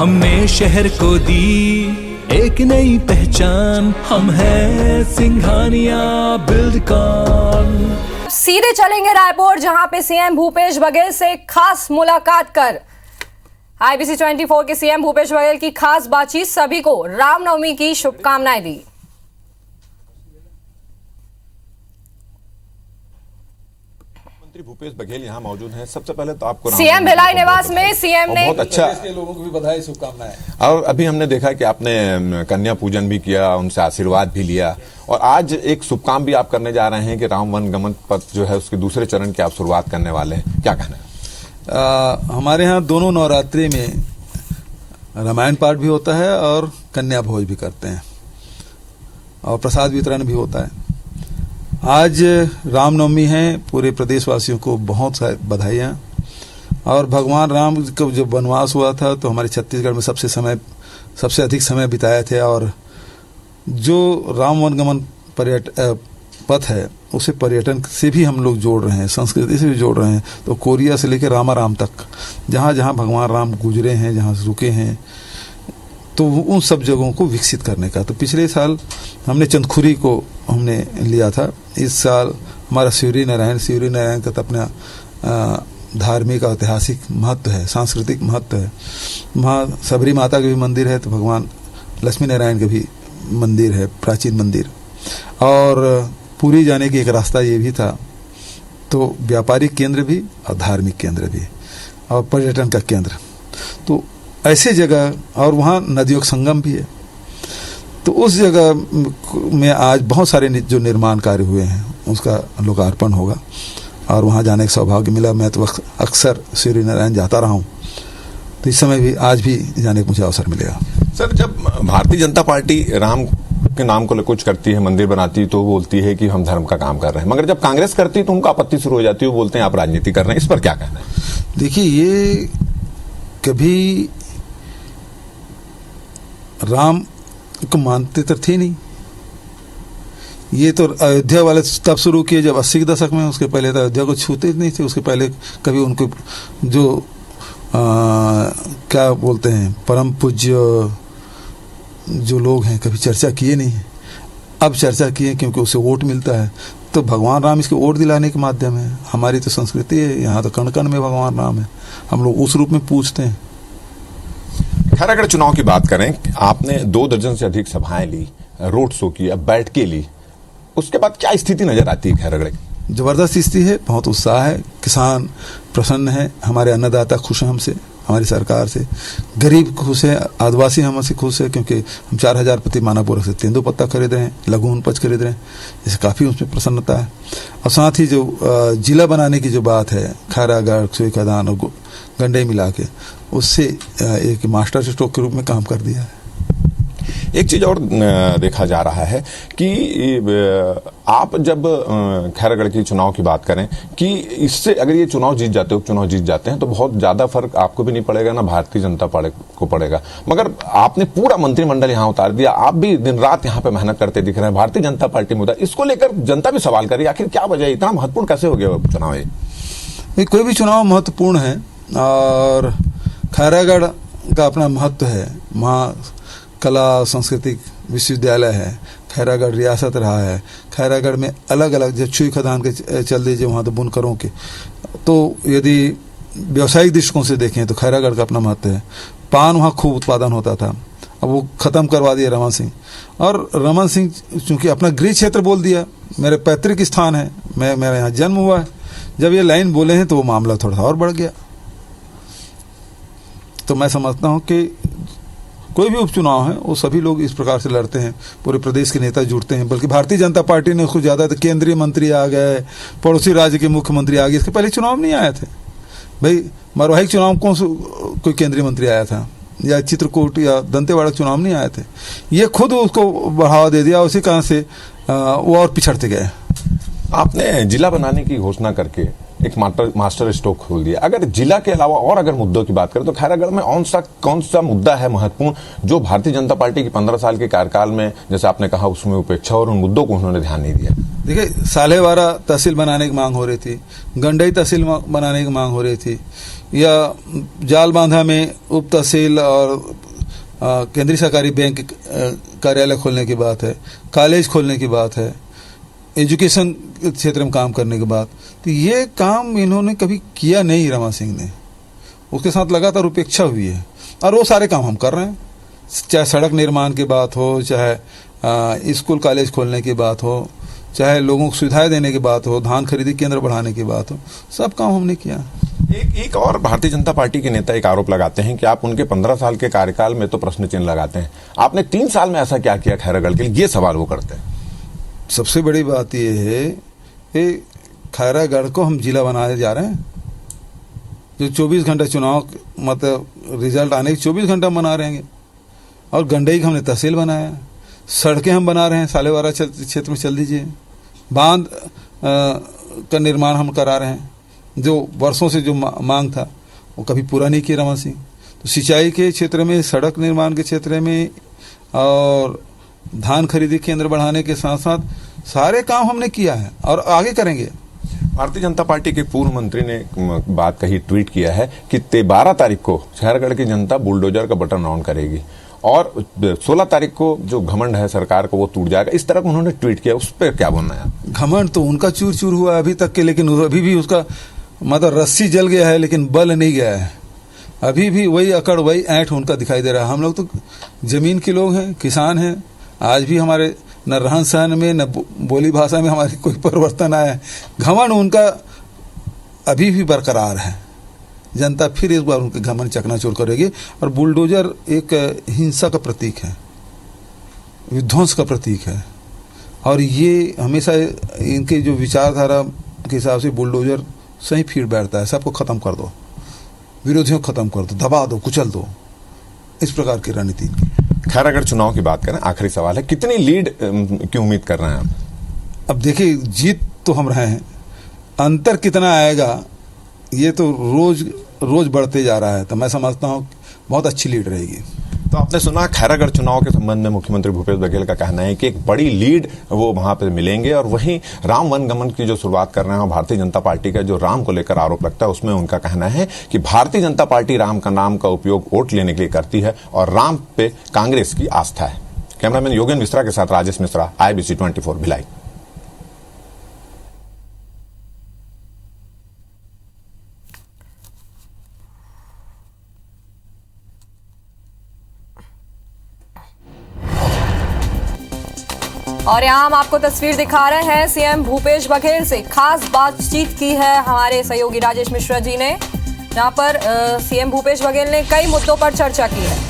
हमने शहर को दी एक नई पहचान, हम हैं सिंघानिया बिल्डकॉन। सीधे चलेंगे रायपुर, जहां पे सीएम भूपेश बघेल से खास मुलाकात कर आईबीसी 24 के सीएम भूपेश बघेल की खास बातचीत, सभी को रामनवमी की शुभकामनाएं दी। मंत्री भूपेश बघेल यहाँ मौजूद हैं। सबसे पहले तो आपको सीएम भिलाई निवास में सीएम ने बहुत अच्छा के लोगों को भी बधाई शुभकामनाएं। और अभी हमने देखा कि आपने कन्या पूजन भी किया, उनसे आशीर्वाद भी लिया और आज एक शुभ काम भी आप करने जा रहे हैं कि राम वन गमन पथ जो है उसके दूसरे चरण की आप शुरुआत करने वाले हैं, क्या कहना है? हमारे यहाँ दोनों नवरात्रि में रामायण पाठ भी होता है और कन्या भोज भी करते हैं और प्रसाद वितरण भी होता है। आज रामनवमी है, पूरे प्रदेशवासियों को बहुत सारी बधाइयाँ। और भगवान राम का जब वनवास हुआ था तो हमारे छत्तीसगढ़ में सबसे अधिक समय बिताए थे और जो राम वनगमन पथ है उसे पर्यटन से भी हम लोग जोड़ रहे हैं, संस्कृति से भी जोड़ रहे हैं। तो कोरिया से लेकर रामाराम तक जहाँ जहाँ भगवान राम गुजरे हैं, जहाँ रुके हैं, तो उन सब जगहों को विकसित करने का। तो पिछले साल हमने चंदखुरी को हमने लिया था, इस साल हमारा शिवरी नारायण का तो अपना धार्मिक और ऐतिहासिक महत्व है, सांस्कृतिक महत्व है। वहाँ सबरी माता के भी मंदिर है, तो भगवान लक्ष्मी नारायण के भी मंदिर है, प्राचीन मंदिर। और पुरी जाने की एक रास्ता ये भी था। तो व्यापारिक केंद्र भी और धार्मिक केंद्र भी और पर्यटन का केंद्र, तो ऐसे जगह, और वहाँ नदियों का संगम भी है। तो उस जगह में आज बहुत सारे जो निर्माण कार्य हुए हैं उसका लोकार्पण होगा और वहाँ जाने का सौभाग्य मिला। मैं तो अक्सर श्री नारायण जाता रहा हूँ, तो इस समय भी आज भी जाने का मुझे अवसर मिलेगा। सर, जब भारतीय जनता पार्टी राम के नाम को कुछ करती है, मंदिर बनाती है, तो वो बोलती है कि हम धर्म का काम कर रहे हैं, मगर जब कांग्रेस करती है तो उनको आपत्ति शुरू हो जाती है, वो बोलते हैं आप राजनीति कर रहे हैं। इस पर क्या कहना है? देखिए, ये कभी राम को मानते तो थे नहीं। ये तो अयोध्या वाले तब शुरू किए जब 80 के दशक में, उसके पहले तो अयोध्या को छूते नहीं थे। उसके पहले कभी उनको जो क्या बोलते हैं परम पूज्य जो लोग हैं कभी चर्चा किए नहीं है। अब चर्चा किए क्योंकि उससे वोट मिलता है। तो भगवान राम इसके वोट दिलाने के माध्यम है। हमारी तो संस्कृति है, यहाँ तो कण कण में भगवान राम है, हम लोग उस रूप में पूछते हैं। खैरागढ़ चुनाव की बात करें, आपने 2 दर्जन से अधिक सभाएं ली, रोड शो किया, बैठकें ली, उसके बाद क्या स्थिति नजर आती है खैरागढ़ की? जबरदस्त स्थिति है, बहुत उत्साह है, किसान प्रसन्न है, हमारे अन्नदाता खुश हैं हमसे, हमारी सरकार से, गरीब खुश है, आदिवासी हमसे खुश है क्योंकि हम 4000 प्रति मानापुर से तेंदुपत्ता खरीद रहे हैं, लघु उपज खरीद रहे हैं, इससे काफ़ी उसमें प्रसन्नता है। और साथ ही जो जिला बनाने की जो बात है, खैरागढ़, सुईखदान और गंडे मिला के, उससे एक मास्टर स्ट्रोक के रूप में काम कर दिया है। एक चीज और देखा जा रहा है कि आप जब खैरागढ़ की चुनाव की बात करें कि इससे अगर ये चुनाव जीत जाते हो, उपचुनाव जीत जाते हैं, तो बहुत ज्यादा फर्क आपको भी नहीं पड़ेगा, ना भारतीय जनता पार्टी को पड़ेगा, मगर आपने पूरा मंत्रिमंडल यहाँ उतार दिया, आप भी दिन रात यहाँ पे मेहनत करते दिख रहे हैं, भारतीय जनता पार्टी मुद्दा, इसको लेकर जनता भी सवाल कर रही है, आखिर क्या वजह है, इतना महत्वपूर्ण कैसे हो गया चुनाव? ये कोई भी चुनाव महत्वपूर्ण है और खैरागढ़ का अपना महत्व है। वहाँ कला सांस्कृतिक विश्वविद्यालय है, खैरागढ़ रियासत रहा है, खैरागढ़ में अलग अलग जो छुई खदान के चल दीजिए वहाँ तो बुनकरों के, तो यदि व्यवसायिक दृष्टिकोण से देखें तो खैरागढ़ का अपना महत्व है। पान वहाँ खूब उत्पादन होता था, अब वो ख़त्म करवा दिया रमन सिंह, और रमन सिंह चूँकि अपना गृह क्षेत्र बोल दिया, मेरे पैतृक स्थान है, मेरा यहाँ जन्म हुआ है, जब ये लाइन बोले हैं तो वो मामला थोड़ा सा और बढ़ गया। तो मैं समझता हूँ कि कोई भी उपचुनाव है वो सभी लोग इस प्रकार से लड़ते हैं, पूरे प्रदेश के नेता जुड़ते हैं, बल्कि भारतीय जनता पार्टी ने उसको ज़्यादा, तो केंद्रीय मंत्री आ गए, पड़ोसी राज्य के मुख्यमंत्री आ गए, इसके पहले चुनाव नहीं आए थे भाई। मरवाही चुनाव कौन से कोई केंद्रीय मंत्री आया था, या चित्रकूट या दंतेवाड़ा चुनाव नहीं आए थे। ये खुद उसको बढ़ावा दे दिया, उसी कारण से वो और पिछड़ते गए। आपने जिला बनाने की घोषणा करके एक मास्टर स्ट्रोक खोल दिया। अगर जिला के अलावा और अगर मुद्दों की बात करें तो खैरागढ़ में कौन सा मुद्दा है महत्वपूर्ण जो भारतीय जनता पार्टी की 15 साल के कार्यकाल में, जैसे आपने कहा, उसमें उपेक्षा और उन मुद्दों को उन्होंने ध्यान नहीं दिया? देखिए, 12.5 तहसील बनाने की मांग हो रही थी, गंडई तहसील बनाने की मांग हो रही थी, या जाल बांधा में उप तहसील और केंद्रीय सरकारी बैंक कार्यालय खोलने की बात है, कॉलेज खोलने की बात है, एजुकेशन क्षेत्र में काम करने की बात, तो ये काम इन्होंने कभी किया नहीं रमा सिंह ने। उसके साथ लगातार उपेक्षा हुई है और वो सारे काम हम कर रहे हैं, चाहे सड़क निर्माण की बात हो, चाहे स्कूल कॉलेज खोलने की बात हो, चाहे लोगों को सुविधाएं देने की बात हो, धान खरीदी केंद्र बढ़ाने की बात हो, सब काम हमने किया। एक और भारतीय जनता पार्टी के नेता एक आरोप लगाते हैं कि आप उनके 15 साल के कार्यकाल में तो प्रश्न चिन्ह लगाते हैं, आपने 3 साल में ऐसा क्या किया खैरागढ़ के लिए, ये सवाल वो करते हैं। सबसे बड़ी बात ये है कि खैरागढ़ को हम जिला बनाने जा रहे हैं। जो 24 घंटा चुनाव मतलब रिजल्ट आने के 24 घंटा मना रहे हैं। और गंडई का हमने तहसील बनाया, सड़कें हम बना रहे हैं, सालेवारा क्षेत्र में चल दीजिए, बांध का निर्माण हम करा रहे हैं, जो वर्षों से जो मांग था वो कभी पूरा नहीं किया रमन सिंह। तो सिंचाई के क्षेत्र में, सड़क निर्माण के क्षेत्र में और धान खरीदी केंद्र बढ़ाने के साथ साथ सारे काम हमने किया है और आगे करेंगे। भारतीय जनता पार्टी के पूर्व मंत्री ने बात कही, ट्वीट किया है कि 12 तारीख को खैरागढ़ की जनता बुलडोजर का बटन ऑन करेगी और 16 तारीख को जो घमंड है सरकार को वो टूट जाएगा, इस तरह उन्होंने ट्वीट किया। उस पर क्या बोलना है? घमंड तो उनका चूर चूर हुआ अभी तक के, लेकिन अभी भी उसका मतलब रस्सी जल गया है लेकिन बल नहीं गया है। अभी भी वही अकड़, वही ऐंठ उनका दिखाई दे रहा है। हम लोग तो जमीन के लोग हैं, किसान हैं। आज भी हमारे न रहन सहन में न बोली भाषा में हमारी कोई परिवर्तन आया है। घमंड उनका अभी भी बरकरार है। जनता फिर इस बार उनके घमंड चकनाचूर करेगी। और बुलडोजर एक हिंसा का प्रतीक है, विध्वंस का प्रतीक है, और ये हमेशा इनके जो विचारधारा के हिसाब से बुलडोजर सही फिर बैठता है। सबको खत्म कर दो, विरोधियों को खत्म कर दो, दबा दो, कुचल दो, इस प्रकार की रणनीति। खैरागढ़ चुनाव की बात करें, आखिरी सवाल है, कितनी लीड की उम्मीद कर रहे हैं आप? अब देखिए, जीत तो हम रहे हैं, अंतर कितना आएगा ये तो रोज रोज बढ़ते जा रहा है। तो मैं समझता हूँ बहुत अच्छी लीड रहेगी। तो आपने सुना खैरागढ़ चुनाव के संबंध में मुख्यमंत्री भूपेश बघेल का कहना है कि एक बड़ी लीड वो वहां पर मिलेंगे। और वहीं राम वनगमन की जो शुरुआत कर रहे हैं, भारतीय जनता पार्टी का जो राम को लेकर आरोप लगता है, उसमें उनका कहना है कि भारतीय जनता पार्टी राम का नाम का उपयोग वोट लेने के लिए करती है और राम पे कांग्रेस की आस्था है। कैमरामैन योगेंद्र मिश्रा के साथ राजेश मिश्रा, IBC 24 भिलाई। और यहाँ हम आपको तस्वीर दिखा रहे हैं, सीएम भूपेश बघेल से खास बातचीत की है हमारे सहयोगी राजेश मिश्रा जी ने, जहाँ पर सीएम भूपेश बघेल ने कई मुद्दों पर चर्चा की है।